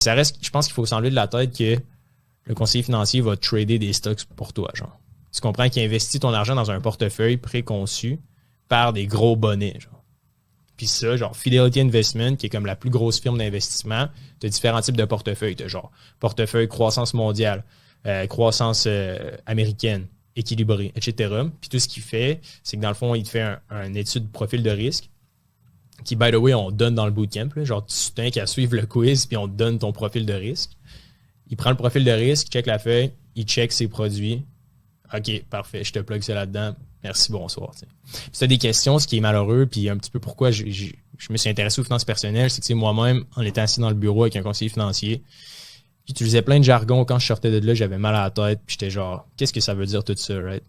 Ça reste, je pense qu'il faut s'enlever de la tête que le conseiller financier va trader des stocks pour toi, genre. Tu comprends qu'il investit ton argent dans un portefeuille préconçu par des gros bonnets, genre. Puis ça, genre Fidelity Investment, qui est comme la plus grosse firme d'investissement, tu as différents types de portefeuilles. Tu as genre portefeuille croissance mondiale, croissance américaine, équilibrée, etc. Puis tout ce qu'il fait, c'est que dans le fond, il te fait un étude de profil de risque qui, by the way, on donne dans le bootcamp. Là. Genre, tu t'as qu'à suivre le quiz puis on te donne ton profil de risque. Il prend le profil de risque, check la feuille, il check ses produits. OK, parfait, je te plug ça là-dedans. Merci, bonsoir. T'sais. Si tu as des questions, ce qui est malheureux, puis un petit peu pourquoi je me suis intéressé aux finances personnelles, c'est que moi-même, en étant assis dans le bureau avec un conseiller financier, j'utilisais plein de jargon. Quand je sortais de là, j'avais mal à la tête, puis j'étais genre, qu'est-ce que ça veut dire tout ça, right?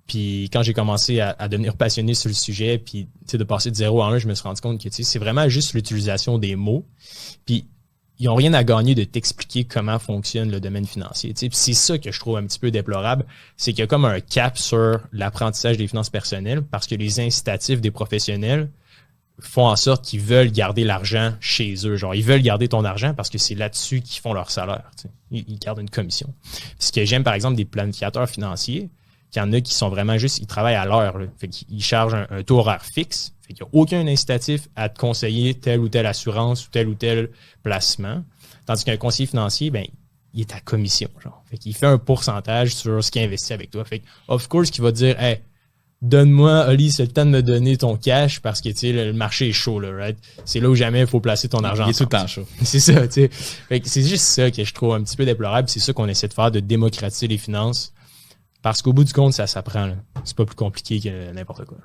Puis quand j'ai commencé à devenir passionné sur le sujet, puis de passer de 0 à 1, je me suis rendu compte que c'est vraiment juste l'utilisation des mots. Puis ils n'ont rien à gagner de t'expliquer comment fonctionne le domaine financier. Puis c'est ça que je trouve un petit peu déplorable, c'est qu'il y a comme un cap sur l'apprentissage des finances personnelles parce que les incitatifs des professionnels font en sorte qu'ils veulent garder l'argent chez eux. Genre, ils veulent garder ton argent parce que c'est là-dessus qu'ils font leur salaire. Ils gardent une commission. Ce que j'aime, par exemple, des planificateurs financiers, qu'il y en a qui sont vraiment juste, ils travaillent à l'heure. Là. Fait qu'ils chargent un taux horaire fixe. Fait qu'il n'y a aucun incitatif à te conseiller telle ou telle assurance ou tel placement. Tandis qu'un conseiller financier, ben, il est à commission. Genre. Fait qu'il fait un pourcentage sur ce qu'il investit avec toi. Fait que, of course, qu'il va te dire, hey, donne-moi, Oli, c'est le temps de me donner ton cash parce que, tu sais, le marché est chaud, là, right? C'est là où jamais il faut placer ton argent. Il est tout le temps chaud. C'est ça, tu sais. Fait que c'est juste ça que je trouve un petit peu déplorable. C'est ça qu'on essaie de faire, de démocratiser les finances. Parce qu'au bout du compte, ça s'apprend. Là. C'est pas plus compliqué que n'importe quoi.